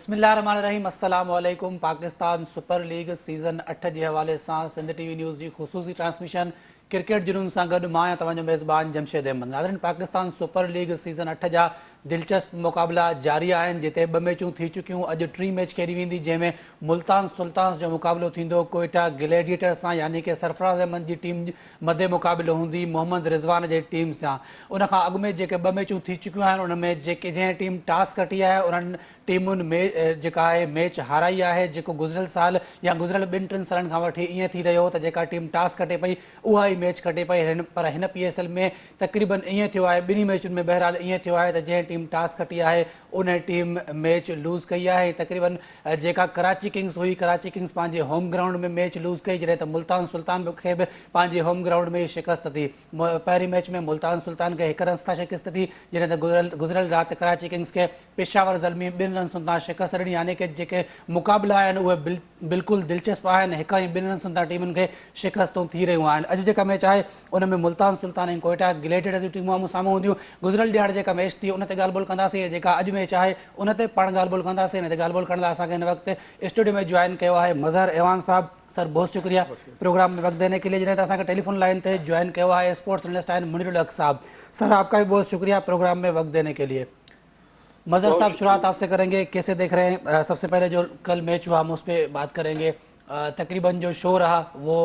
बिस्मिल्लाहिर्रहमानिर्रहीम। अस्सलाम वालेकुम। पाकिस्तान सुपर लीग सीज़न 8 के हवाले से सिंध टीवी न्यूज़ की ख़ुसूसी ट्रांसमिशन क्रिकेट जुनून से गॾु मां आहियां तव्हांजो मेज़बान जमशेद अहमद। नाज़रीन, पाकिस्तान सुपर लीग सीज़न 8 जा दिलचस्प मुक़ाबला जारी आहिनि, जिते 2 मैचूं थी चुकियूं। अॼु टी मैच खेॾी वेंदी, जंहिंमें मुल्तान सुल्तान्स जो मुक़ाबिलो थींदो कोयटा ग्लैडिएटर्स सां, यानी कि सरफराज़ अहमद जी टीम मदे मुक़ाबिलो हूंदी मोहम्मद रिज़वान जे टीम सां। उनखां अॻु में जेके 2 मैचूं थी चुकियूं आहिनि, उन में जंहिं टीम टास कटी आहे उन्हनि टीमुनि में जेका आहे मैच हाराई आहे। जेको गुज़िरियल साल या गुज़िरियल 2-3 सालनि खां वठी ईअं थी रहियो हो त जेका टीम टास कटे पई उहा ई मैच कटे पई। पर हिन PSL में तक़रीबन ईअं थियो आहे, 2 मैचुनि में बहरहाल ईअं थियो आहे त जंहिं टीम टास कटी आहे उन टीम मैच लूज़ कई आहे। तक़रीबन जेका कराची किंग्स हुई, कराची किंग्स पंहिंजे होम ग्राउंड में मैच लूज़ कई, जॾहिं त मुल्तान सुल्तान खे बि पंहिंजे होम ग्राउंड में शिकस्त थी। पहिरीं मैच में मुल्तान सुल्तान खे 1 रन सां शिकस्त थी, जॾहिं त गुज़िरियल राति कराची किंग्स खे पेशावर ज़ल्मी 2 रन सां शिकस्त ॾिनी। यानी कि जेके मुक़ाबिला आहिनि उहे बिल्कुलु दिलचस्प आहिनि। 1 ऐं 2 रन सां टीमुनि खे शिकस्तूं थी रहियूं आहिनि। अॼु जेका मैच आहे उन में मुल्तान सुल्तान ऐं कोयटा ग्लैडिएटर्स जूं टीमूं आम्हूं साम्हूं हूंदियूं। गुज़िरियल ॾियाड़ जेका मैच थी उन ते ॻाल्हि ॿोल कंदासीं। जेका अॼु मैच आहे उन ते पाण ॻाल्हि ॿोल कंदासीं। हिन ते ॻाल्हि ॿोल करण लाइ असांखे हिन वक़्तु स्टूडियो में ज्वाइन कयो आहे मज़हर एवान साहब। सर, बहुत शुक्रिया प्रोग्राम में वक्त देने के लिए। जैसे असांखे टेलीफोन लाइन पे ज्वाइन किया है स्पोर्ट्स जर्नलिस्ट आहिनि मुनीरुल हक साहब। सर, आपका भी बहुत शुक्रिया प्रोग्राम में वक्त देने के लिए। मज़हर साहब, शुरुआत आपसे करेंगे, कैसे देख रहे हैं? सबसे पहले जो कल मैच हुआ हम उस पर बात करेंगे। तकरीबन जो शो रहा वो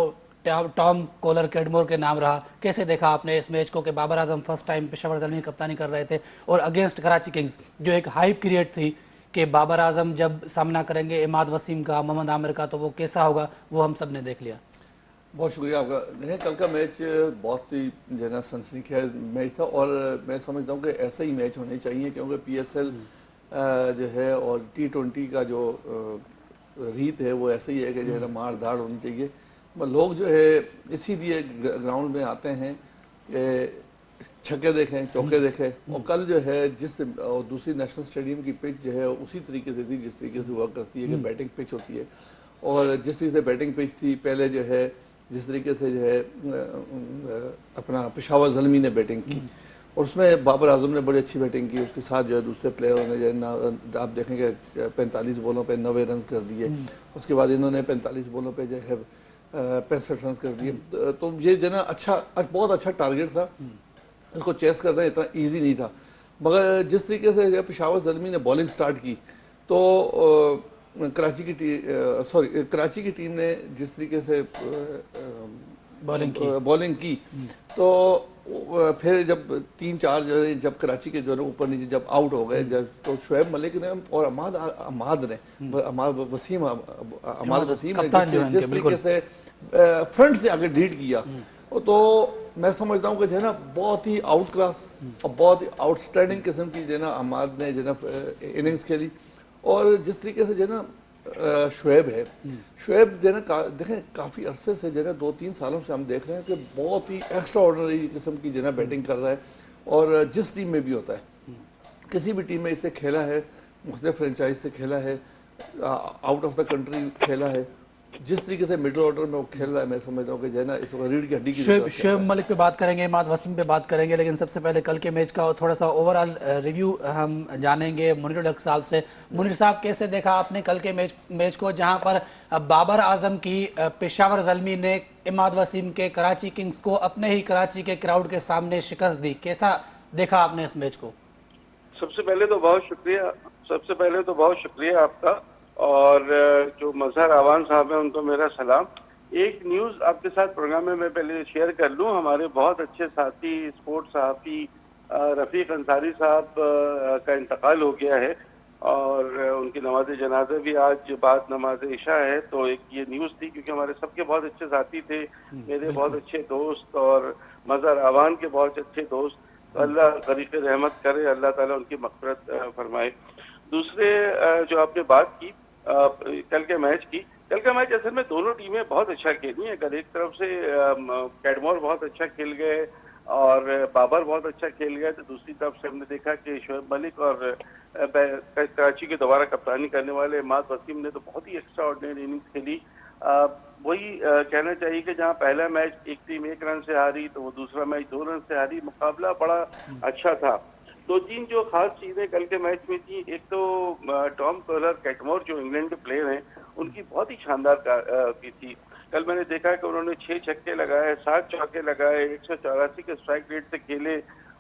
टॉम कोलर कैडमोर के नाम रहा। कैसे देखा आपने इस मैच को कि बाबर आजम फर्स्ट टाइम पेशावर ज़ल्मी कप्तानी कर रहे थे और अगेंस्ट कराची किंग्स जो एक हाइप क्रिएट थी कि बाबर आजम जब सामना करेंगे इमाद वसीम का, मोहम्मद आमिर का, तो वो कैसा होगा, वो हम सब ने देख लिया। बहुत शुक्रिया आपका। देखें, कल का मैच बहुत ही जो है ना सनसनीखेज मैच था और मैं समझता हूँ कि ऐसा ही मैच होने चाहिए, क्योंकि PSL जो है और T20 का जो रीत है वो ऐसा ही है कि जो है ना मार धाड़ होनी चाहिए। लोग जो है इसीलिए ग्राउंड में आते हैं कि छक्के देखें, चौके देखें। और कल जो है और दूसरी नेशनल स्टेडियम की पिच जो है उसी तरीके से थी जिस तरीके से हुआ करती है कि बैटिंग पिच होती है। और जिस तरीके से बैटिंग पिच थी पहले जो है, जिस तरीके से जो है अपना पेशावर ज़ल्मी ने बैटिंग की और उसमें बाबर आजम ने बड़ी अच्छी बैटिंग की। उसके साथ जो है दूसरे प्लेयरों ने जो है आप देखेंगे 45 बॉलों पे 90 रन कर दिए। उसके बाद इन्होंने 45 बॉलों पे जो है 65 रन कर दिए। तो ये जो है ना बहुत अच्छा टारगेट था। इसको चेस करना इतना ईजी नहीं था, मगर जिस तरीके से जो पेशावर ज़ल्मी ने बॉलिंग स्टार्ट की तो कराची की टीम ने जिस तरीके से बॉलिंग की तो फिर जब 3-4 जो है जब कराची के जो है ऊपर नीचे जब आउट हो गए, जब तो शुएब मलिक ने और अमाद वसीम ने जिस तरीके से फ्रंट से आगे लीड किया, तो मैं समझता हूँ कि जो है ना बहुत ही आउट क्लास और बहुत ही आउटस्टैंडिंग किस्म की जो है ना अमाद ने जो है ना इनिंग्स खेली। और जिस तरीके से जो है ना शुएब जो है ना देखें काफ़ी अरसे से जो है ना 2-3 सालों से हम देख रहे हैं कि बहुत ही एक्स्ट्रा ऑर्डनरी किस्म की जो है ना बैटिंग कर रहा है। और जिस टीम में भी होता है, किसी भी टीम में इससे खेला है, मुख्तलिफ फ्रेंचाइज से खेला है, आउट ऑफ द कंट्री खेला है, जिस तरीके से मिडिल ऑर्डर में वो खेल रहा है, मैं समझता हूँ कि जो है ना इस वक्त रीढ़ की हड्डी की शुएब मलिक पे बात करेंगे, इमाद वसीम पे बात करेंगे, लेकिन सबसे पहले कल के मैच का थोड़ा सा ओवरऑल रिव्यू हम जानेंगे मुनीरुल हक साहब से। मुनीर साहब, कैसे देखा आपने कल के मैच को, जहां पर बाबर आजम की पेशावर ज़ल्मी ने इमाद वसीम के कराची किंग्स को अपने ही कराची के क्राउड के सामने शिकस्त दी? कैसा देखा आपने इस मैच को? सबसे पहले तो बहुत शुक्रिया आपका, और जो मज़हर आवान साहब हैं उनको मेरा सलाम। एक न्यूज़ आपके साथ प्रोग्राम में मैं पहले शेयर कर लूं। हमारे बहुत अच्छे साथी स्पोर्ट्स सहाफ़ी रफ़ीक अंसारी साहब का इंतकाल हो गया है और उनकी नमाज जनाजा भी आज बाद नमाज इशा है। तो एक ये न्यूज़ थी, क्योंकि हमारे सबके बहुत अच्छे साथी थे, मेरे बहुत अच्छे दोस्त और मज़हर आवान के बहुत अच्छे दोस्त। तो अल्लाह गरीक़ रहमत करे, अल्लाह ताला उनकी मग़फ़िरत फरमाए। दूसरे जो आपने बात की कल के मैच की, कल का मैच असल में दोनों टीमें बहुत अच्छा खेली हैं। कल एक तरफ से कैडमोर बहुत अच्छा खेल गए और बाबर बहुत अच्छा खेल गए, तो दूसरी तरफ से हमने देखा कि शुएब मलिक और कराची के दोबारा कप्तानी करने वाले इमाद वसीम ने तो बहुत ही एक्स्ट्रा ऑर्डिनरी इनिंग्स खेली। वही कहना चाहिए कि जहां पहला मैच एक टीम 1 रन से हारी तो वो दूसरा मैच 2 रन से हारी। मुकाबला बड़ा अच्छा था। दो तीन जो खास चीजें कल के मैच में थी, एक तो टॉम कोलर कैटमोर जो इंग्लैंड के प्लेयर हैं, उनकी बहुत ही शानदार की थी। कल मैंने देखा कि उन्होंने 6 छक्के लगाए, 7 चौके लगाए, 184 के स्ट्राइक रेट से खेले,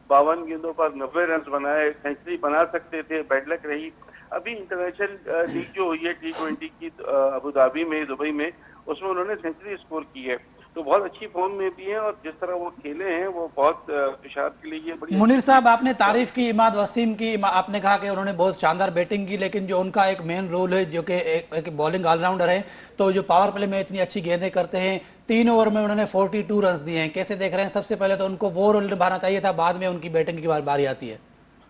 52 गेंदों पर 90 रन बनाए, सेंचुरी बना सकते थे, बैड लक रही। अभी इंटरनेशनल लीग जो हुई है T20 की अबू धाबी में, दुबई में, उसमें उन्होंने सेंचुरी स्कोर की है, तो बहुत अच्छी फॉर्म में भी हैं और जिस तरह वो खेले हैं वो बहुत तुषार के लिए ये बड़ी मुनीर साहब, आपने तारीफ की इमाद वसीम की, आपने कहा कि उन्होंने बहुत शानदार बैटिंग की, लेकिन जो उनका एक मेन रोल है जो कि एक बॉलिंग ऑलराउंडर है, तो जो पावर प्ले में इतनी अच्छी गेंदें करते हैं, 3 ओवर में उन्होंने 42 रन दिए हैं, कैसे देख रहे हैं? सबसे पहले तो उनको वो रोल निभाना चाहिए था, बाद में उनकी बैटिंग की बारी आती है।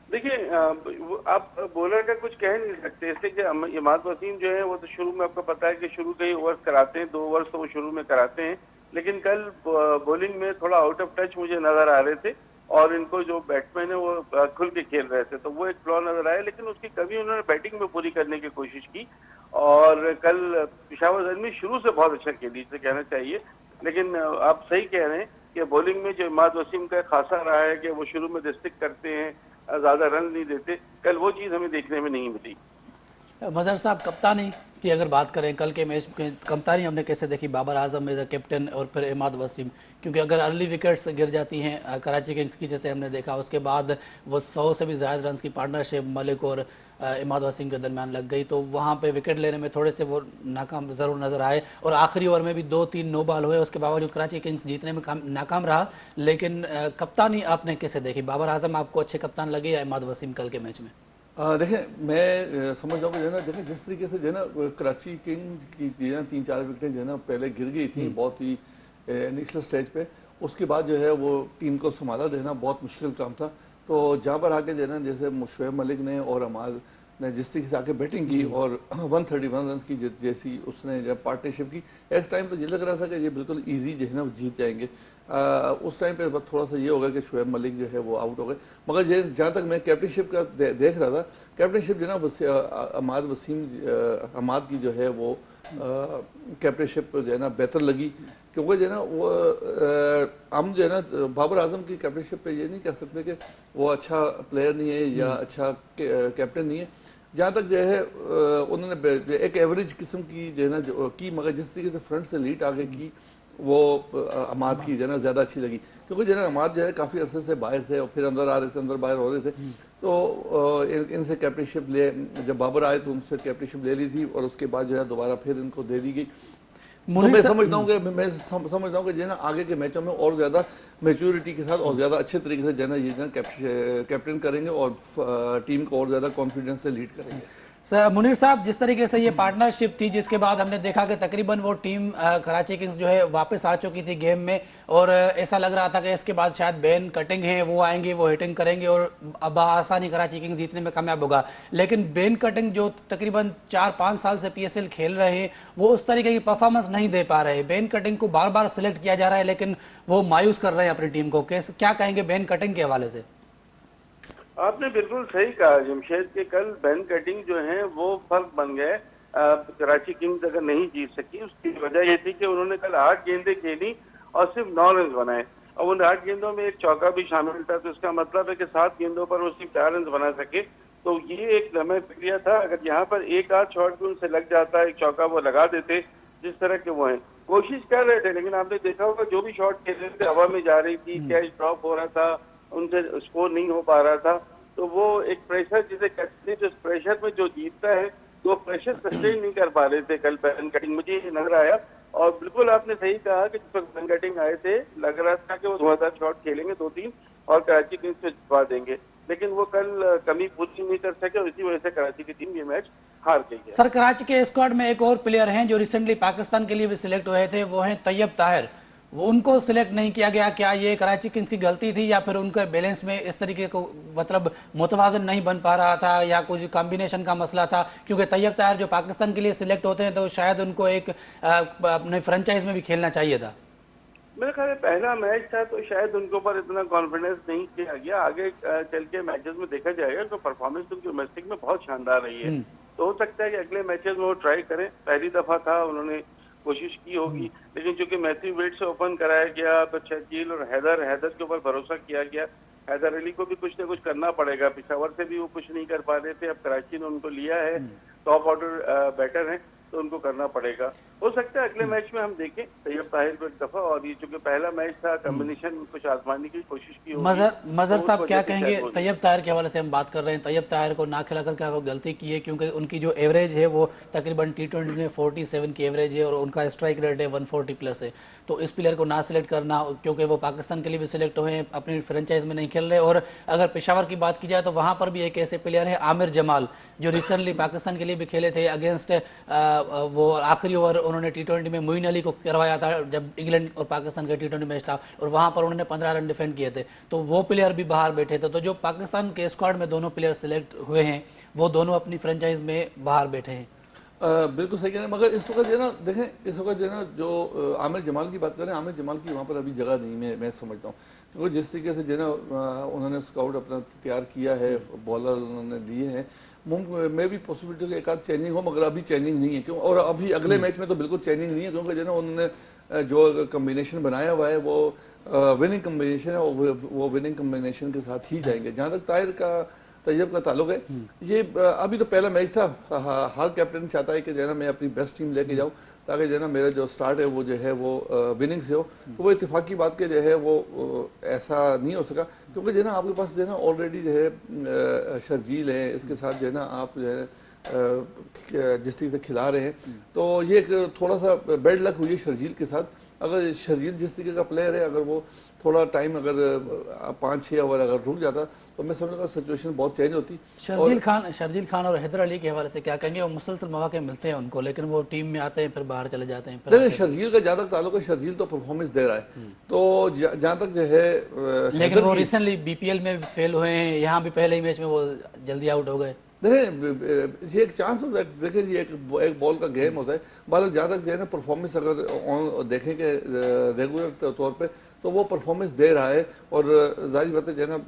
देखिए, आप बॉलर का कुछ कह नहीं सकते, इसलिए कि इमाद वसीम जो है वो तो शुरू में आपको पता है कि शुरू के ही ओवर्स कराते हैं, 2 ओवर्स तो वो शुरू में कराते हैं, लेकिन कल बॉलिंग में थोड़ा आउट ऑफ टच मुझे नजर आ रहे थे और इनको जो बैट्समैन है वो खुल के खेल रहे थे, तो वो एक फ्लॉ नजर आया, लेकिन उसकी कमी उन्होंने बैटिंग में पूरी करने की कोशिश की। और कल पेशावर जख्मी शुरू से बहुत अच्छा खेली, इसे कहना चाहिए, लेकिन आप सही कह रहे हैं कि बॉलिंग में जो इमाद वसीम का खासा रहा है कि वो शुरू में डिस्टिक करते हैं, ज्यादा रन नहीं देते, कल वो चीज हमें देखने में नहीं मिली। मजहर साहब, कप्तानी की अगर बात करें, कल के मैच में कप्तानी हमने कैसे देखी? Babar Azam as a captain और फिर इमाद वसीम, क्योंकि अगर अर्ली विकेट्स गिर जाती हैं कराची किंग्स की, जैसे हमने देखा, उसके बाद वो 100 से भी ज़्यादा रन की पार्टनरशिप मलिक और इमाद वसीम के दरमियान लग गई, तो वहाँ पे विकेट लेने में थोड़े से वो नाकाम ज़रूर नज़र आए, और आखिरी ओवर में भी 2-3 नो बॉल हुए, उसके बावजूद कराची किंग्स जीतने में नाकाम रहा। लेकिन कप्तानी आपने कैसे देखी? बाबर आजम आपको अच्छे कप्तान लगे या इमाद वसीम कल के मैच में? देखें, मैं समझ रहा हूँ जो है ना, देखें जिस तरीके से जो है ना कराची किंग की जो है ना 3-4 विकेटें जो है ना पहले गिर गई थी बहुत ही इनिशियल स्टेज पे, उसके बाद जो है वो टीम को संभाला देना बहुत मुश्किल काम था। तो जहाँ पर आके जो है ना, जैसे शोएब मलिक ने और अमाल ने जिस तरीके से आके बैटिंग की और 131 रन की जैसी उसने जब पार्टनरशिप की, इस टाइम तो ये लग रहा था कि ये बिल्कुल ईजी जो है ना जीत जाएंगे। उस टाइम पे थोड़ा सा ये होगा कि शोएब मलिक जो है वो आउट हो गए, मगर जहाँ तक मैं कैप्टनशिप का देख रहा था, कैप्टनशिप जो है ना अमाद की जो है वो कैप्टनशिप जो है ना बेहतर लगी, क्योंकि जो है ना वो हम जो है ना बाबर आजम की कैप्टनशिप पे ये नहीं कह सकते कि वो अच्छा प्लेयर नहीं है या अच्छा कैप्टन नहीं है। जहाँ तक जो है उन्होंने एक एवरेज किस्म की जो है ना की, मगर जिस तरीके से फ्रंट से लीड आगे की वो अमाद की जो है ना ज़्यादा अच्छी लगी, क्योंकि जो है ना अमाद जो है काफ़ी अरसे से बाहर थे और फिर अंदर आ रहे थे, अंदर बाहर हो रहे थे, तो इनसे कैप्टनशिप ले, जब बाबर आए तो उनसे कैप्टनशिप ले ली थी और उसके बाद जो है दोबारा फिर इनको दे दी गई। तो मैं समझता हूँ कि समझता हूँ कि जो है ना आगे के मैचों में और ज़्यादा मैच्योरिटी के साथ और ज़्यादा अच्छे तरीके से जो है ना ये जो कैप्टन करेंगे और टीम को और ज़्यादा कॉन्फिडेंस से लीड करेंगे। सर मुनीर साहब, जिस तरीके से ये पार्टनरशिप थी, जिसके बाद हमने देखा कि तकरीबन वो टीम कराची किंग्स जो है वापस आ चुकी थी गेम में, और ऐसा लग रहा था कि इसके बाद शायद बेन कटिंग है वो आएंगे, वो हिटिंग करेंगे और अब आसानी कराची किंग्स जीतने में कामयाब होगा। लेकिन बेन कटिंग जो तकरीबन 4-5 साल से PSL खेल रहे हैं, वो उस तरीके की परफॉर्मेंस नहीं दे पा रहे हैं। बेन कटिंग को बार बार सिलेक्ट किया जा रहा है, लेकिन वो मायूस कर रहे हैं अपनी टीम को। क्या कहेंगे बेन कटिंग के हवाले से? आपने बिल्कुल सही कहा जमशेद के कल बेन कटिंग जो है वो फर्क बन गए। कराची किंग्स अगर नहीं जीत सकी, उसकी वजह ये थी कि उन्होंने कल 8 गेंदें खेली और सिर्फ 9 रन बनाए, और उन 8 गेंदों में एक चौका भी शामिल था, तो इसका मतलब है कि 7 गेंदों पर वो सिर्फ 4 रन बना सके। तो ये एक लम्हे प्रक्रिया था, अगर यहाँ पर एक आध शॉट भी उनसे लग जाता, एक चौका वो लगा देते, जिस तरह के वो हैं, कोशिश कर रहे थे, लेकिन आपने देखा होगा जो भी शॉट खेल रहे थे हवा में जा रही थी, कैच ड्रॉप हो रहा था, उनसे स्कोर नहीं हो पा रहा था। तो वो एक प्रेशर जिसे कहते हैं, जो प्रेशर में जो जीतता है, तो प्रेशर सस्टेन नहीं कर पा रहे थे कल बेन कटिंग, मुझे ये नजर आया। और बिल्कुल आपने सही कहा कि जिस वक्त बेन कटिंग आए थे लग रहा था कि वो 2000 शॉट खेलेंगे 2-3 और कराची किंग्स को जितवा देंगे, लेकिन वो कल कमी पूरी नहीं कर सके और इसी वजह से कराची की टीम ये मैच हार गई है। सर, कराची के स्क्वाड में एक और प्लेयर हैं जो रिसेंटली पाकिस्तान के लिए भी सिलेक्ट हुए थे, वो हैं तैयब ताहिर। वो उनको सिलेक्ट नहीं किया गया, क्या ये कराची किंग्स की गलती थी या फिर उनके बैलेंस में इस तरीके को मतलब मुतवाजन नहीं बन पा रहा था या कुछ कॉम्बिनेशन का मसला था? क्योंकि तैयब ताहिर जो पाकिस्तान के लिए सिलेक्ट होते हैं तो शायद उनको एक अपने फ्रेंचाइज में भी खेलना चाहिए था। मेरे ख्याल में पहला मैच था तो शायद उनके ऊपर इतना कॉन्फिडेंस नहीं किया गया। आगे चल के मैचेस में देखा जाएगा, तो परफॉर्मेंस उनकी डोमेस्टिक में बहुत शानदार रही है, तो हो सकता है कि अगले मैचेस में वो ट्राई करें। पहली दफा था, उन्होंने कोशिश की होगी, लेकिन चूंकि मैथ्यू वेड से ओपन कराया गया तो शकील और हैदर के ऊपर भरोसा किया गया, हैदर अली को भी कुछ ना कुछ करना पड़ेगा। पिशावर से भी वो कुछ नहीं कर पा रहे थे, अब कराची ने उनको लिया है, टॉप ऑर्डर बैटर है, तो उनको करना पड़ेगा। हो सकता है अगले मैच में हम देखें तैयब ताहिर को एक दफा, और ये चूंकि पहला मैच था कॉम्बिनेशन कुछ आजमाने की कोशिश की होगी। मजहर तो उस साहब वजह क्या से कहेंगे? शायद वो- तैयब ताहिर के हवाले से हम बात कर रहे हैं, तैयब ताहिर को ना खिलाकर क्या गलती की है, क्योंकि उनकी जो एवरेज है वो तकरीबन T20 में 47 की एवरेज है और उनका स्ट्राइक रेट है 140 प्लस है। तो इस प्लेयर को ना सिलेक्ट करना, क्योंकि वो पाकिस्तान के लिए भी सिलेक्ट हुए हैं, अपनी फ्रेंचाइज में नहीं खेल रहे। और अगर पेशावर की बात की जाए तो वहाँ पर भी एक ऐसे प्लेयर है आमिर जमाल, जो रिसेंटली पाकिस्तान के लिए भी खेले थे अगेंस्ट वो आखिरी ओवर उन्होंने T20 में मोइन अली को करवाया था जब इंग्लैंड और पाकिस्तान का T20 मैच था, और वहाँ पर उन्होंने 15 रन डिफेंड किए थे। तो वो प्लेयर भी बाहर बैठे थे। तो जो पाकिस्तान के स्क्वाड में दोनों प्लेयर सिलेक्ट हुए हैं वो दोनों अपनी फ्रेंचाइज में बाहर बैठे हैं। बिल्कुल सही कह रहे हैं, मगर इस वक्त जो है ना देखें, इस वक्त जो है ना जो आमिर जमाल की बात करें, आमिर जमाल की वहाँ पर अभी जगह नहीं, मैं समझता हूँ, क्योंकि जिस तरीके से जो है ना उन्होंने स्काउट अपना तैयार किया है, बॉलर उन्होंने लिए हैं, में भी पॉसिबिलिटी कि एक आध चेंजिंग हो, मगर अभी चेंजिंग नहीं है। क्यों? और अभी अगले मैच में तो बिल्कुल चेंजिंग नहीं है, क्योंकि जो है ना उन्होंने जो कम्बिनेशन बनाया हुआ है वो विनिंग कम्बिनेशन है, और वो विनिंग कम्बिनेशन के साथ ही जाएंगे। जहाँ तक ताहिर का तैयब का ताल्लुक है, ये अभी तो पहला मैच था, हर कैप्टन चाहता है कि जो है ना मैं अपनी बेस्ट टीम लेके जाऊँ, ताकि जो है ना मेरा जो स्टार्ट है वो जो है वो विनिंग से हो। तो वो इत्तेफाकी बात के जो है वो ऐसा नहीं हो सका, क्योंकि जो है ना आपके पास जो है ना ऑलरेडी जो है शर्जील है, इसके साथ जो है ना आप जो है जिस तरीके से खिला रहे हैं, तो ये एक थोड़ा सा बैड लक हुई है शर्जील के साथ। अगर शर्जील जिस तरीके का प्लेयर है, अगर वो थोड़ा टाइम अगर 5-6 ओवर अगर रुक जाता तो मैं समझूंगा सिचुएशन बहुत चेंज होती। शर्जील खान और हैदर अली के हवाले से क्या कहेंगे? वो मुसलसल मौके मिलते हैं उनको, लेकिन वो टीम में आते हैं फिर बाहर चले जाते हैं। देखिए शर्जील का जहाँ तक ताल्लुक है, शर्जील तो परफॉर्मेंस दे रहा है, तो जहाँ तक जो है लेकिन वो रिसेंटली BPL में फेल हुए हैं, यहाँ भी पहले ही मैच में वो जल्दी आउट हो गए। देखें ये एक चांस होता है, देखिए ये एक बॉल का गेम होता है। बहरहाल जहाँ तक जो है ना परफॉर्मेंस अगर देखें कि रेगुलर तौर पे तो वो परफॉर्मेंस दे रहा है, और जाहिर बात है जो है ना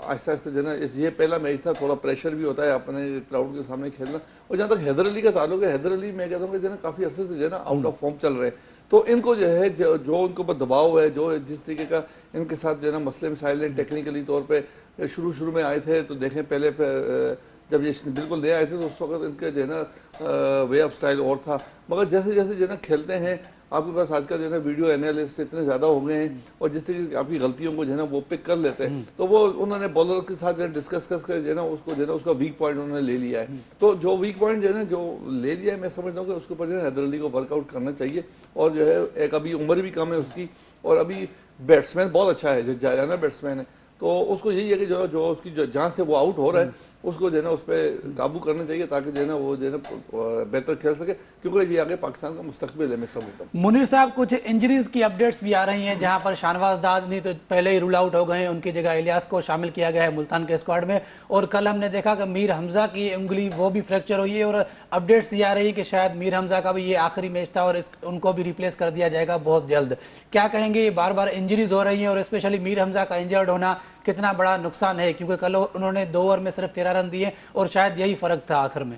आहिस्ता आहिस्ता जो है ना ये पहला मैच था, थोड़ा प्रेशर भी होता है अपने क्राउड के सामने खेलना। और जहाँ तक हैदर अली का ताल्लुक है, हैदर अली मैं कहता हूँ कि जो है ना काफ़ी अरसे से जो है ना आउट ऑफ फॉर्म चल रहे हैं, तो इनको जो है जो उनके ऊपर दबाव है, जो जिस तरीके का इनके साथ जो है ना मसले मसाइल हैं टेक्निकली तौर पर शुरू में आए थे, तो देखें पहले जब ये बिल्कुल नए आए थे तो उस वक्त इनके जो है ना वे ऑफ स्टाइल और था, मगर जैसे जैसे जो है ना खेलते हैं, आपके पास आजकल जो है ना वीडियो एनालिस्ट इतने ज़्यादा हो गए हैं, और जिस तरीके की आपकी गलतियों को जो है ना वो पिक कर लेते हैं, तो वो उन्होंने बॉलर के साथ जो है डिस्कस कर जो है ना उसको जो है ना उसका वीक पॉइंट उन्होंने ले लिया है। तो जो वीक पॉइंट जो है ना जो ले लिया है, मैं समझता हूँ कि उसके ऊपर जो है हैदर अली को वर्कआउट करना चाहिए। और जो है एक अभी उम्र भी कम है उसकी, और अभी बैट्समैन बहुत अच्छा है, जो जायराना बैट्समैन है, तो उसको यही है कि जो उसकी जहाँ से वो आउट हो रहा है उसको जो है ना उस पर काबू करना चाहिए, ताकि जो है ना वो जो है ना बेहतर खेल सके, क्योंकि ये आगे पाकिस्तान का मुस्तकबिल है, मैं समझता हूँ। मुनीर साहब, कुछ इंजरीज की अपडेट्स भी आ रही हैं, जहां पर शाहनवाज दाद नहीं तो पहले ही रूल आउट हो गए हैं, उनकी जगह इलियास को शामिल किया गया है मुल्तान के स्क्वाड में। और कल हमने देखा कि मीर हमजा की उंगली वो भी फ्रैक्चर हुई है, और अपडेट्स ये आ रही है कि शायद मीर हमजा का भी ये आखिरी मैच था और उनको भी रिप्लेस कर दिया जाएगा बहुत जल्द। क्या कहेंगे? ये बार बार इंजरीज हो रही हैं, और स्पेशली मीर हमजा का इंजर्ड होना कितना बड़ा नुकसान है, क्योंकि कल उन्होंने 2 ओवर में सिर्फ 13 रन दिए और शायद यही फर्क था आखिर में।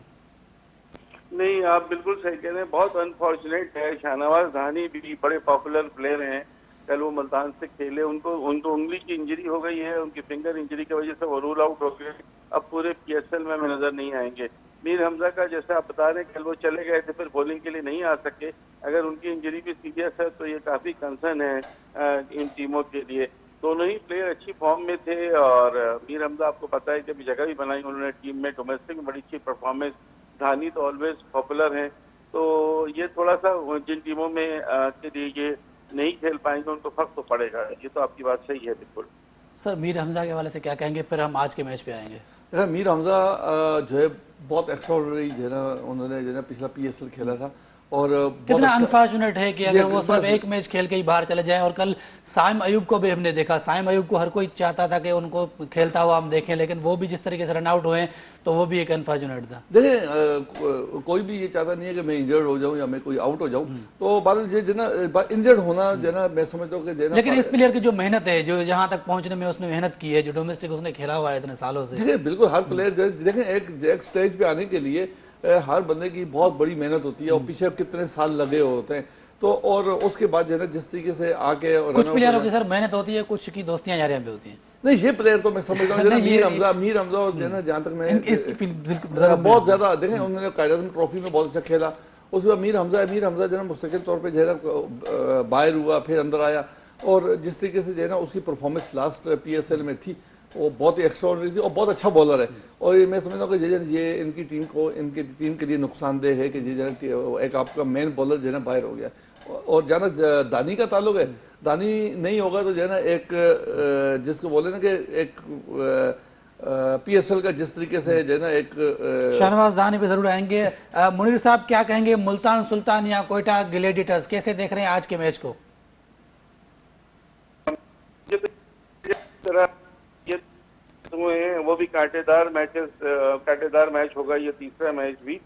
नहीं, आप बिल्कुल सही कह रहे हैं, बहुत अनफॉर्चुनेट है। शाहनवाज धानी भी बड़े पॉपुलर प्लेयर हैं, कल वो मुल्तान से खेले, उनको उंगली की इंजरी हो गई है, उनकी फिंगर इंजरी की वजह से वो रूल आउट हो गए, अब पूरे PSL में नजर नहीं आएंगे। मीर हमजा का जैसा आप बता रहे हैं, कल वो चले गए थे, फिर बॉलिंग के लिए नहीं आ सके। अगर उनकी इंजरी भी सीरियस है तो ये काफी कंसर्न है इन टीमों के लिए। दोनों ही प्लेयर अच्छी फॉर्म में थे, और मीर हमजा आपको पता है कि अभी जगह भी बनाई उन्होंने टीम में, डोमेस्टिक में बड़ी अच्छी परफॉर्मेंस। धानी तो ऑलवेज पॉपुलर है, तो ये थोड़ा सा जिन टीमों में के लिए ये नहीं खेल पाएंगे उनको फर्क तो पड़ेगा, ये तो आपकी बात सही है बिल्कुल। सर, मीर हमजा के हवाले से क्या कहेंगे? फिर हम आज के मैच पे आएंगे। देखा मीर हमजा जो है बहुत एक्स्ट्राऑर्डिनरी जो है ना उन्होंने जो है ना पिछला PSL खेला था, और कितना अनफॉर्चुनेट है कि अगर वो सिर्फ एक मैच खेल के ही बाहर चले जाएं। और कल साइम अयूब को भी हमने देखा, साइम अयूब को हर कोई चाहता था कि उनको खेलता हुआ हम देखें, लेकिन वो भी जिस तरीके से रन आउट हुए तो वो भी एक अनफॉर्चुनेट था। देखिए कोई भी ये चाहता नहीं है कि मैं इंजर्ड हो जाऊं या मैं कोई आउट हो जाऊं, तो बादल जो ना इंजर्ड होना जो ना मैं समझता हूँ कि लेकिन इस प्लेयर की जो मेहनत है, जो यहाँ तक पहुंचने में उसने मेहनत की है, जो डोमेस्टिक उसने खेला हुआ है इतने सालों से। देखिए बिल्कुल हर प्लेयर जो देखें एक स्टेज पे आने के लिए हर बंदे की बहुत बड़ी मेहनत होती है, और पीछे कितने साल लगे होते हैं, तो और उसके बाद जो है ना जिस तरीके से आके कुछ प्लेयरों की सर मेहनत होती है, कुछ की दोस्तियां यारियां भी होती हैं। नहीं ये प्लेयर तो मैं समझता हूँ नहीं, मीर हमजा और जो है ना जहाँ तक मैं बहुत बहुत ज़्यादा देखें उन्होंने कायद आज़म ट्रॉफी में बहुत अच्छा खेला। उसके बाद मीर हमजा जो है ना मुस्तकिल तौर पे जो है ना बाहर हुआ फिर अंदर आया और जिस तरीके से जो है ना उसकी परफॉर्मेंस लास्ट PSL में थी वो बहुत ही एक्स्ट्राऑर्डिनरी थी और बहुत अच्छा बॉलर है। और ये मैं समझता हूँ कि ये इनकी टीम के लिए नुकसानदेह है कि एक आपका मेन बॉलर जो है ना बाहर हो गया। और जहाँ दानी का ताल्लुक है, दानी नहीं होगा तो जो है ना एक जिसको बोले ना कि एक PSL का जिस तरीके से जो है ना एक शाहनवाज दानी पे जरूर आएंगे। मुनीर साहब क्या कहेंगे, मुल्तान सुल्तान या कोयटा ग्लेडिएटर्स कैसे देख रहे हैं आज के मैच को? ये हुए हैं वो भी कांटेदार मैच होगा ये तीसरा मैच भी।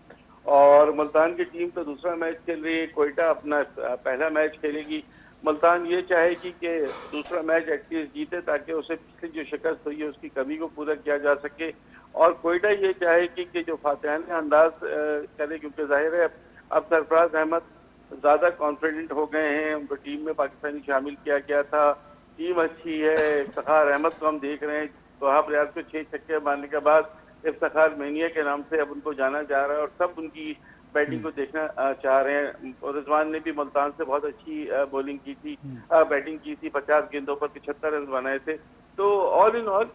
और मुल्तान की टीम तो दूसरा मैच खेल रही है, कोयटा अपना पहला मैच खेलेगी। मुल्तान ये चाहेगी कि दूसरा मैच एटलीस्ट जीते ताकि उसे पिछली जो शिकस्त हुई है उसकी कमी को पूरा किया जा सके। और कोयटा ये चाहेगी कि जो फातिहाना अंदाज करे, क्योंकि जाहिर है अब सरफराज अहमद ज़्यादा कॉन्फिडेंट हो गए हैं, उनको टीम में पाकिस्तानी शामिल किया गया था, टीम अच्छी है। इफ्तिखार अहमद को हम देख रहे हैं, वहाब रियाज को 6 छक्के मारने के बाद इफ्तिखार मेनिया के नाम से अब उनको जाना जा रहा है और सब उनकी बैटिंग को देखना चाह रहे हैं। और रिजवान ने भी मुल्तान से बहुत अच्छी बॉलिंग की थी, बैटिंग की थी, 50 गेंदों पर 75 रन बनाए थे। तो ऑल इन ऑल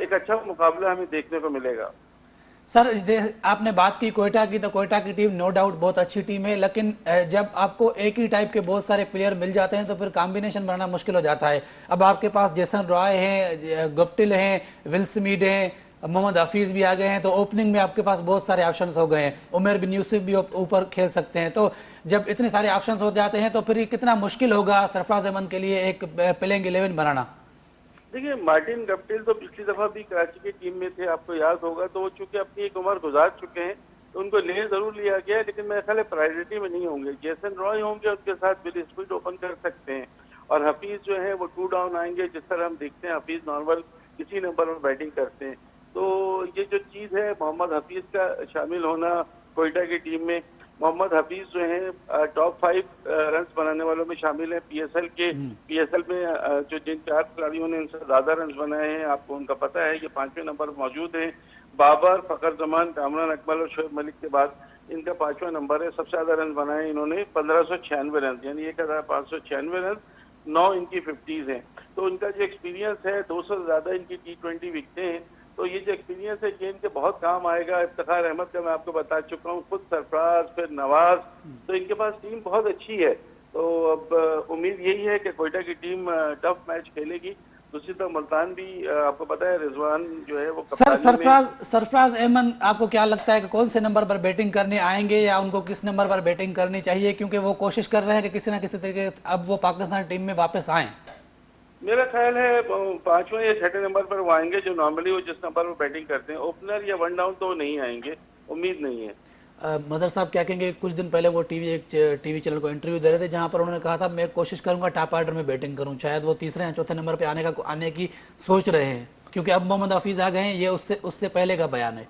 एक अच्छा मुकाबला हमें देखने को मिलेगा। सर आपने बात की कोयटा की, तो कोयटा की टीम नो डाउट बहुत अच्छी टीम है, लेकिन जब आपको एक ही टाइप के बहुत सारे प्लेयर मिल जाते हैं तो फिर कॉम्बिनेशन बनाना मुश्किल हो जाता है। अब आपके पास जेसन रॉय हैं, गुप्टिल हैं, विल स्मिथ हैं, मोहम्मद हफीज भी आ गए हैं, तो ओपनिंग में आपके पास बहुत सारे ऑप्शंस हो गए हैं। उमर बिन यूसुफ भी ऊपर खेल सकते हैं। तो जब इतने सारे ऑप्शंस हो जाते हैं तो फिर कितना मुश्किल होगा सरफराज अहमद के लिए एक प्लेइंग 11 बनाना? देखिए, मार्टिन गप्टिल तो पिछली दफा भी कराची की टीम में थे, आपको याद होगा। तो वो चूंकि अपनी एक उम्र गुजार चुके हैं तो उनको ले जरूर लिया गया, लेकिन मेरे ख्याल प्रायोरिटी में नहीं होंगे। जेसन रॉय होंगे, उसके साथ विल स्मिथ ओपन कर सकते हैं और हफीज जो है वो 2 डाउन आएंगे। जिस तरह हम देखते हैं हफीज नॉर्मल इसी नंबर पर बैटिंग करते हैं। तो ये जो चीज़ है मोहम्मद हफीज का शामिल होना कोयटा की टीम में, मोहम्मद हफीज जो है टॉप 5 रन बनाने वालों में शामिल है PSL में जो जिन 4 खिलाड़ियों ने उनसे ज्यादा रन बनाए हैं आपको उनका पता है, ये 5वें नंबर मौजूद हैं। बाबर, फखर जमान, कामरान अकमल और शोएब मलिक के बाद इनका 5वां नंबर है। सबसे ज्यादा रन बनाए इन्होंने 1596 रन, यानी 1596 रन, 9 इनकी 50s हैं। तो इनका जो एक्सपीरियंस है 200 से ज्यादा इनकी T20 विकेटें हैं। तो ये जो एक्सपीरियंस है ये इनके बहुत काम आएगा। इफ्तिखार अहमद का मैं आपको बता चुका हूँ, खुद सरफराज, फिर नवाज, तो इनके पास टीम बहुत अच्छी है। तो अब उम्मीद यही है कि कोयटा की टीम टफ मैच खेलेगी। दूसरी तरफ मुल्तान भी आपको पता है रिजवान जो है वो सरफराज अहमद आपको क्या लगता है कि कौन से नंबर पर बैटिंग करने आएंगे या उनको किस नंबर पर बैटिंग करनी चाहिए, क्योंकि वो कोशिश कर रहे हैं कि किसी ना किसी तरीके अब वो पाकिस्तान टीम में वापस आए? मेरा ख्याल है 5वें या 6ठे नंबर पर वो आएंगे, जो नॉर्मली वो जिस नंबर पर बैटिंग करते हैं। ओपनर या 1 डाउन तो नहीं आएंगे, उम्मीद नहीं है। मदर साहब क्या कहेंगे? कुछ दिन पहले वो एक टीवी चैनल को इंटरव्यू दे रहे थे जहां पर उन्होंने कहा था मैं कोशिश करूंगा टॉप ऑर्डर में बैटिंग करूं, शायद वो 3रे या 4थे नंबर पे आने की सोच रहे हैं, क्योंकि अब मोहम्मद हफीज आ गए हैं। ये उससे पहले का बयान है।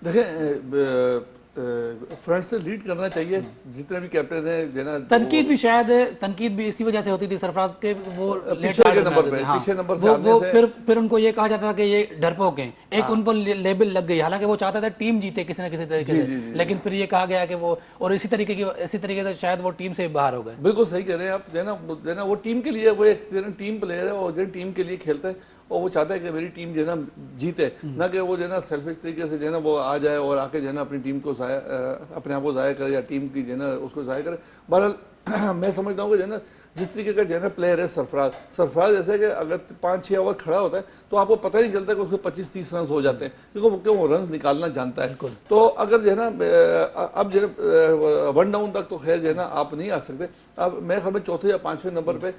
देखिए फ्रंट से लीड करना चाहिए जितने भी कैप्टन है जना। तनकीद भी इसी वजह से होती थी सरफराज के, वो पीछे नंबर पे, पीछे नंबर से वो फिर उनको ये कहा जाता था कि ये डरपोक हैं, एक उन पर लेबल लग गई। हालांकि वो चाहता था टीम जीते किसी ना किसी तरीके से, लेकिन फिर ये कहा गया कि वो, और इसी तरीके से शायद वो टीम से बाहर हो गए। बिल्कुल सही कह रहे हैं आप। जना वो टीम के लिए, वो एक टीम प्लेयर है और टीम के लिए खेलता है और वो चाहता है कि मेरी टीम जो है ना जीते, ना कि वो जो है ना सेल्फिश तरीके से जो है ना वो आ जाए और आके जो है ना अपनी टीम को अपने आप को ज़ाया करे या टीम की जो है ना उसको ज़ाया करे। बहरहाल मैं समझता हूँ कि जो है ना जिस तरीके का जो है ना प्लेयर है सरफराज जैसे कि अगर 5-6 ओवर खड़ा होता है तो आपको पता नहीं चलता कि उसको 25-30 रन हो जाते हैं, क्योंकि वो रन निकालना जानता है। तो अगर जो है ना अब जो है 1 डाउन तक तो खैर जो है ना आप नहीं आ सकते। अब मेरे ख्याल में 4थे या 5वें नंबर पे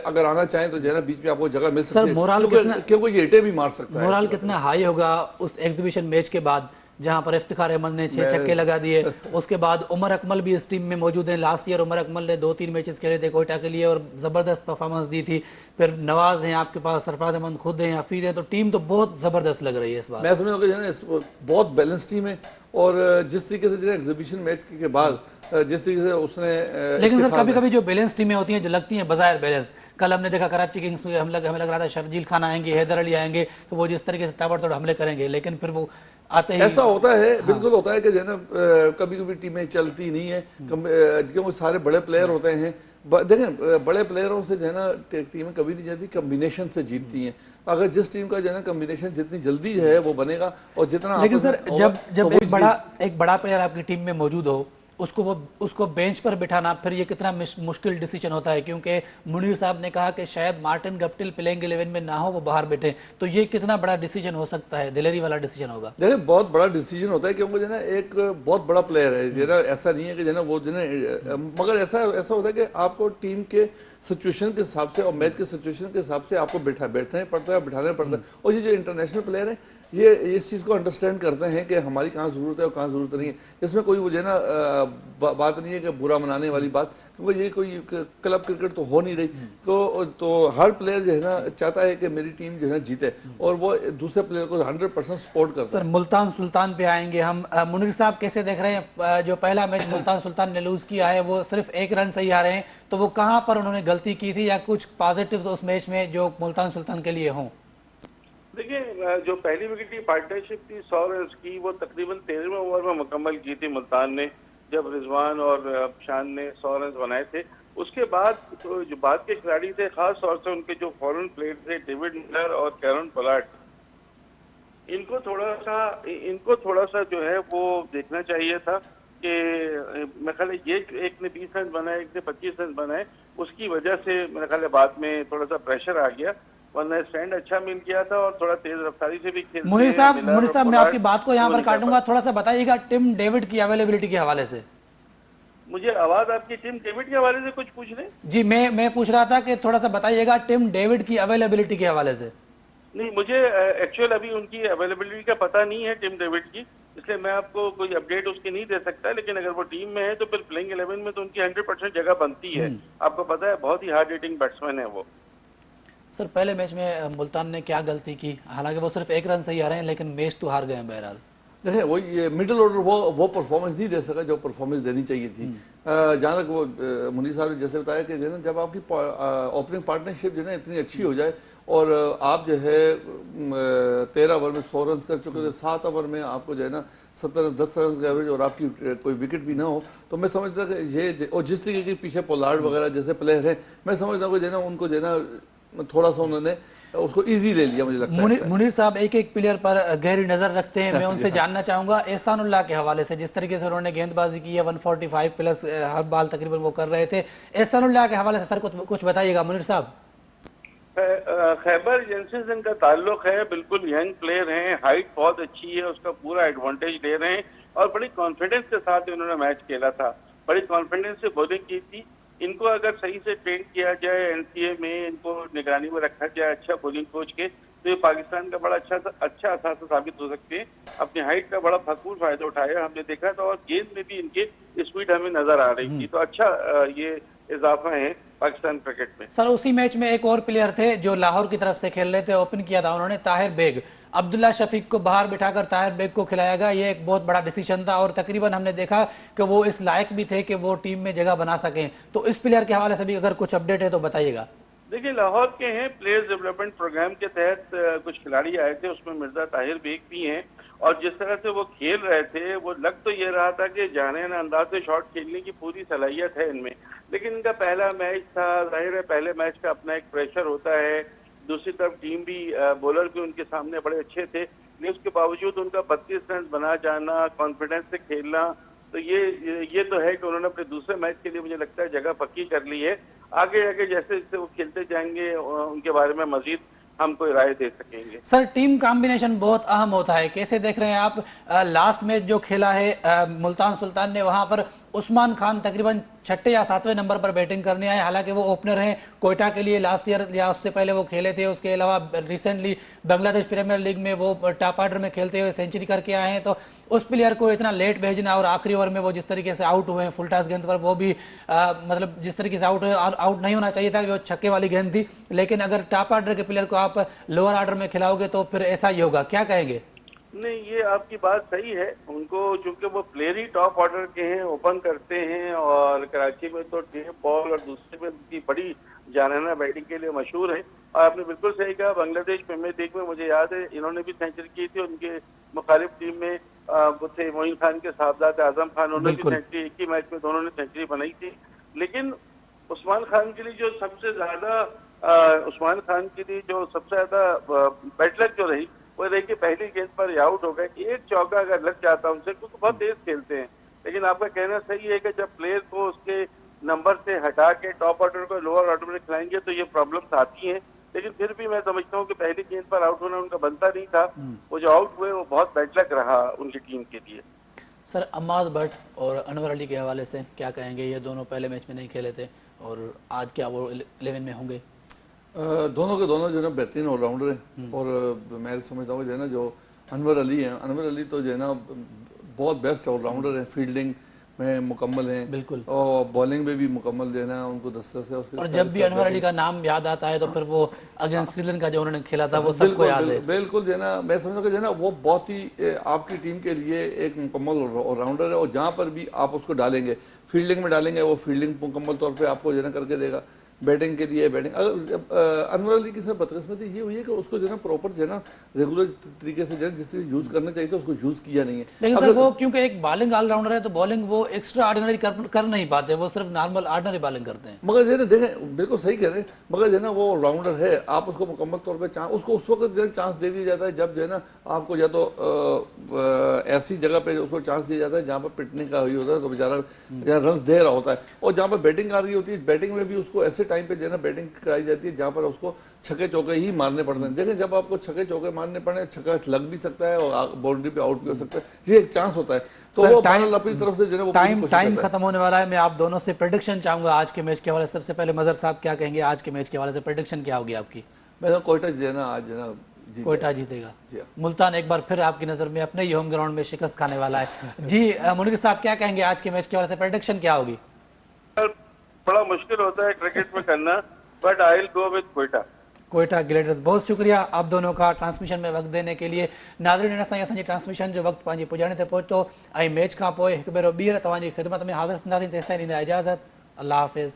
अगर आना चाहें तो जो है ना बीच में आपको जगह मिल सकती है, क्योंकि ये हिटे भी मार सकता है। मोरल कितना हाई होगा उस एग्जीबिशन मैच के बाद जहां पर इफ्तिखार अहमद ने 6 छक्के लगा दिए। उसके बाद उमर अकमल भी इस टीम में मौजूद हैं। लास्ट ईयर उमर अकमल ने 2-3 मैचेस खेले थे कोयटा के लिए और ज़बरदस्त परफॉर्मेंस दी थी। फिर नवाज हैं आपके पास, सरफराज अहमद खुद हैं, हफीज हैं, तो टीम तो बहुत ज़बरदस्त लग रही है इस बार। मैं समझता हूँ कि बहुत बैलेंस टीम है और जिस तरीके से जो है एग्जीबिशन मैच के बाद जिस तरीके से उसने लेकिन सर इत्तेफाक कभी कभी जो बैलेंस टीमें होती हैं जो लगती हैं बाजार बैलेंस, कल हमने देखा कराची किंग्स में हमें लग रहा था शर्जील खान आएंगे, हैदर अली आएंगे तो वो जिस तरीके से ताबड़तोड़ हमले करेंगे, लेकिन फिर वो आते ही ऐसा होता है, बिल्कुल होता है कि जो है ना कभी कभी टीमें चलती नहीं है, क्योंकि सारे बड़े प्लेयर होते हैं। देखें बड़े प्लेयरों से जो है ना टीमें कभी नहीं जाती, कम्बिनेशन से जीतती हैं। अगर जिस टीम का जो है ना कम्बिनेशन जितनी जल्दी है वो बनेगा और जितना लेकिन आपस में सर होगा, जब तो एक बड़ा प्लेयर आपकी टीम में मौजूद हो, उसको बेंच पर बिठाना फिर ये कितना मुश्किल डिसीजन होता है, क्योंकि मुनीर साहब ने कहा कि शायद मार्टिन गप्टिल प्लेइंग 11 में ना हो, वो बाहर बैठे, तो ये कितना बड़ा डिसीजन हो सकता है, दिलेरी वाला डिसीजन होगा? देखिए बहुत बड़ा डिसीजन होता है, क्योंकि जो है ना एक बहुत बड़ा प्लेयर है जो ना, ऐसा नहीं है कि जो है ना वो जो है, मगर ऐसा ऐसा होता है कि आपको टीम के सिचुएशन के हिसाब से और मैच के सिचुएशन के हिसाब से आपको बैठना ही पड़ता है, बिठाना पड़ता है। और ये जो इंटरनेशनल प्लेयर है ये इस चीज़ को अंडरस्टैंड करते हैं कि हमारी कहाँ ज़रूरत है और कहाँ ज़रूरत नहीं है। इसमें कोई वो जो है ना बात नहीं है कि बुरा मनाने वाली बात, क्योंकि ये कोई क्लब क्रिकेट तो हो नहीं रही। तो हर प्लेयर जो है ना चाहता है कि मेरी टीम जो है जीते और वो दूसरे प्लेयर को 100% सपोर्ट करता है। सर मुल्तान सुल्तान पे आएंगे हम। मुनीर साहब कैसे देख रहे हैं जो पहला मैच मुल्तान सुल्तान ने लूज किया है, वो सिर्फ 1 रन से ही हारे हैं, तो वो कहाँ पर उन्होंने गलती की थी या कुछ पॉजिटिव्स उस मैच में जो मुल्तान सुल्तान के लिए हों? देखिए जो पहली विकेट की पार्टनरशिप थी 100 रन की, वो तकरीबन 13वें ओवर में मुकम्मल की थी मुल्तान ने, जब रिजवान और शान ने 100 रन बनाए थे। उसके बाद तो जो बाद के खिलाड़ी थे, खास तौर से उनके जो फॉरेन प्लेयर थे डेविड मिलर और कैरन पोलार्ड, इनको थोड़ा सा जो है वो देखना चाहिए था कि मेरे ख्याल ये एक ने 20 रन बनाए, एक ने 25 रन बनाए, उसकी वजह से मेरे ख्याल बाद में थोड़ा सा प्रेशर आ गया, वरना स्टैंड अच्छा मिल गया था और थोड़ा तेज रफ्तारी से भी खेलते हैं। मुनीर साहब मैं आपकी बात को यहाँ पर काटूंगा, थोड़ा सा बताइएगा टिम डेविड की अवेलेबिलिटी के हवाले से। मुझे आवाज आपकी टिम डेविड के हवाले से कुछ पूछ रहे? जी मैं पूछ रहा था कि थोड़ा सा बताइएगा टिम डेविड की अवेलेबिलिटी के हवाले से। नहीं, मुझे एक्चुअल अभी उनकी अवेलेबिलिटी का पता नहीं है टिम डेविड की, इसलिए मैं आपको कोई अपडेट उसकी नहीं दे सकता। लेकिन अगर वो टीम में है तो फिर प्लेइंग 11 में तो उनकी 100% जगह बनती है। आपको पता है बहुत ही हार्ड हिटिंग बैट्समैन है वो। सर पहले मैच में मुल्तान ने क्या गलती की? हालांकि वो सिर्फ 1 रन से ही हारे हैं, लेकिन मैच तो हार गए हैं बहरहाल। देखिए वही मिडिल ऑर्डर वो परफॉर्मेंस नहीं दे सका जो परफॉर्मेंस देनी चाहिए थी। जहाँ तक वो मुनीर साहब ने जैसे बताया कि जब आपकी ओपनिंग पार्टनरशिप जो है ना इतनी अच्छी हो जाए और आप जो है 13 ओवर में 100 रन कर चुके थे, 7 ओवर में आपको जो है ना 10 रन का एवरेज और आपकी कोई विकेट भी ना हो, तो मैं समझता कि ये और जिस तरीके के पीछे पोलार्ड वगैरह जैसे प्लेयर हैं, मैं समझता हूँ कि जो है ना उनको जो है ना थोड़ा सा उन्होंने उसको इजी ले लिया, मुझे लगता है। मुनीर साहब एक प्लेयर पर गहरी नजर रखते हैं, मैं उनसे जानना चाहूंगा एहसानुल्लाह के हवाले से, जिस तरीके से उन्होंने गेंदबाजी की है 145 प्लस हर बाल तकरीबन वो कर रहे थे, एहसानुल्लाह के हवाले से सर कुछ बताइएगा मुनीर साहब। खैबर एजेंसी से इनका ताल्लुक है, बिल्कुल यंग प्लेयर हैं, हाइट बहुत अच्छी है, उसका पूरा एडवांटेज ले रहे हैं और बड़ी कॉन्फिडेंस के साथ इन्होंने मैच खेला था, बड़ी कॉन्फिडेंस से बॉलिंग की थी। इनको अगर सही से ट्रेन किया जाए एनसीए में, इनको निगरानी में रखा जाए अच्छा बॉलिंग कोच के, तो ये पाकिस्तान का बड़ा अच्छा असासा साबित हो सकते हैं। अपनी हाइट का बड़ा भरपूर फायदा उठाया, हमने देखा था, और गेंद में भी इनके स्पीड हमें नजर आ रही थी, तो अच्छा ये इजाफा है पाकिस्तान क्रिकेट में। सर उसी मैच में एक और प्लेयर थे जो लाहौर की तरफ से खेल रहे थे, ओपन किया था उन्होंने, ताहिर बेग। अब्दुल्ला शफीक को बाहर बिठाकर ताहिर बेग को खिलाया गया, ये एक बहुत बड़ा डिसीजन था और तकरीबन हमने देखा कि वो इस लायक भी थे कि वो टीम में जगह बना सकें। तो इस प्लेयर के हवाले से भी अगर कुछ अपडेट है तो बताइएगा। देखिए लाहौर के हैं, प्लेयर्स डेवलपमेंट प्रोग्राम के तहत कुछ खिलाड़ी आए थे, उसमें मिर्जा ताहिर बेग भी हैं, और जिस तरह से वो खेल रहे थे वो लग तो ये रहा था कि जानेन अंदाज से शॉट खेलने की पूरी सलाहियत है इनमें, लेकिन इनका पहला मैच था, जाहिर है पहले मैच का अपना एक प्रेशर होता है, दूसरी तरफ टीम भी बॉलर भी उनके सामने बड़े अच्छे थे, लेकिन उसके बावजूद उनका 32 रन बना जाना, कॉन्फिडेंस से खेलना, तो ये तो है कि उन्होंने अपने दूसरे मैच के लिए मुझे लगता है जगह पक्की कर ली है। आगे आगे जैसे जैसे वो खेलते जाएंगे उनके बारे में मजीद हम कोई राय दे सकेंगे। सर टीम कॉम्बिनेशन बहुत अहम होता है, कैसे देख रहे हैं आप लास्ट मैच जो खेला है मुल्तान सुल्तान ने, वहां पर उस्मान खान तकरीबन 6 या 7वें नंबर पर बैटिंग करने आए, हालांकि वो ओपनर हैं कोयटा के लिए, लास्ट ईयर या उससे पहले वो खेले थे, उसके अलावा रिसेंटली बांग्लादेश प्रीमियर लीग में वो टॉप ऑर्डर में खेलते हुए सेंचुरी करके आए हैं। तो उस प्लेयर को इतना लेट भेजना और आखिरी ओवर में वो जिस तरीके से आउट हुए हैं फुल टॉस गेंद पर, वो भी मतलब जिस तरीके से आउट नहीं होना चाहिए था, वो छक्के वाली गेंद थी, लेकिन अगर टॉप ऑर्डर के प्लेयर को आप लोअर ऑर्डर में खिलाओगे तो फिर ऐसा ही होगा, क्या कहेंगे? नहीं, ये आपकी बात सही है। उनको चूंकि वो प्लेयर ही टॉप ऑर्डर के हैं, ओपन करते हैं, और कराची में तो टेप बॉल और दूसरे में उनकी बड़ी जानाना बैटिंग के लिए मशहूर है। और आपने बिल्कुल सही कहा, बांग्लादेश प्रीमियर लीग में मुझे याद है इन्होंने भी सेंचुरी की थी। उनके मुखालिफ टीम में वो थे मोइन खान के साहबजादे आजम खान, उन्होंने भी बिल्कुल। सेंचुरी, एक ही मैच में दोनों ने सेंचुरी बनाई थी। लेकिन उस्मान खान के लिए जो सबसे ज्यादा उस्मान खान के लिए जो सबसे ज्यादा बैड लक जो रही, वो रही कि पहली गेंद पर ही आउट हो गए। एक चौका अगर लग जाता उनसे, क्योंकि बहुत तेज खेलते हैं। लेकिन आपका कहना सही है कि जब प्लेयर को उसके नंबर से हटा के टॉप ऑर्डर को लोअर ऑर्डर में खिलाएंगे तो ये प्रॉब्लम्स आती हैं। लेकिन फिर भी मैं समझता हूँ कि पहली गेंद पर आउट होना उनका बनता नहीं था। वो जो आउट हुए वो बहुत बैड लक रहा उनकी टीम के लिए। सर, अम्माद भट्ट और अनवर अली के हवाले से क्या कहेंगे? ये दोनों पहले मैच में नहीं खेले थे और आज क्या वो 11 में होंगे? दोनों के दोनों जो है ना बेहतरीन ऑलराउंडर हैं। और मैं समझता हूँ जो है ना जो अनवर अली हैं, अनवर अली तो जो है ना बहुत बेस्ट ऑलराउंडर हैं, फील्डिंग में मुकम्मल हैं, बिल्कुल। और बॉलिंग में भी मुकम्मल जो है ना उनको दस्तरस है। और जब भी अनवर अली का नाम याद आता है तो फिर वो अगेंस्ट श्रीलंका जो उन्होंने खेला था वो सबको याद है। बिल्कुल जो है ना, मैं समझता हूँ जो है ना वो बहुत ही आपकी टीम के लिए एक मुकम्मल ऑलराउंडर है। और जहाँ पर भी आप उसको डालेंगे, फील्डिंग में डालेंगे, वो फील्डिंग मुकम्मल तौर पर आपको जो है ना करके देगा। बैटिंग के लिए बैटिंग, अगर अनवर अली की सब बदकिस्मती ये हुई है कि उसको जो है ना प्रॉपर जो है ना रेगुलर तरीके से जो है जिससे यूज करना चाहिए था उसको यूज किया नहीं है। लेकिन सर वो क्योंकि एक बॉलिंग ऑलराउंडर है तो बॉलिंग वो एक्स्ट्रा ऑर्डिनरी कर नहीं पाते, वो सिर्फ नॉर्मल ऑर्डिनरी बॉलिंग करते हैं। मगर जो है ना देखें, बिल्कुल सही कह रहे हैं, मगर जो है ना वो ऑलराउंडर है, आप उसको मुकम्मल तौर पे चांस उसको उस वक्त जो है चांस दे दिया जाता है जब जो है ना आपको या तो ऐसी जगह पे उसको चांस दिया जाता है जहाँ पर पिटने का ही होता है तो बेचारा रन दे रहा होता है। और जहाँ पर बैटिंग आ रही होती है, बैटिंग में भी उसको ऐसे टाइम पे जो है ना बैटिंग कराई जाती है जहाँ पर उसको छक्के चौके ही मारने पड़ते हैं। देखें, जब आपको छक्के चौके मारने पड़े, छक्का लग भी सकता है और बाउंड्री पे आउट भी हो सकता है, ये एक चांस होता है। तो वो बहरहाल अपनी तरफ से जो है वो टाइम खत्म होने वाला है। मैं आप दोनों से प्रेडिक्शन चाहूंगा आज के मैच के हवाले से। सबसे पहले मजहर साहब क्या कहेंगे आज के मैच के हवाले से? प्रेडिक्शन क्या होगी आपकी? मैं तो कोयटा जो है ना आज जो है ना कोयटा जीतेगा। जी हाँ। मुल्तान एक बार फिर आपकी नजर में अपने ही होम ग्राउंड में शिकस्त खाने वाला है। जी मुनीर साहब क्या कहेंगे आज के मैच के हवाले से? प्रेडिक्शन क्या होगी? बड़ा मुश्किल होता है क्रिकेट में करना, but I will go with Quetta. Quetta Gladiators. बहुत शुक्रिया आप दोनों का ट्रांसमिशन में वक्त देने के लिए। नाज़रीन, असां असांजी ट्रांसमिशन जो वक्त पंहिंजी पुॼाणे ते पहुतो ऐं मैच खां पोइ हिकु भेरो ॿीहर तव्हांजी ख़िदमत में हाज़िर थींदासीं। तेसिताईं ॾींदा इजाज़त। अल्लाह हाफ़िज़।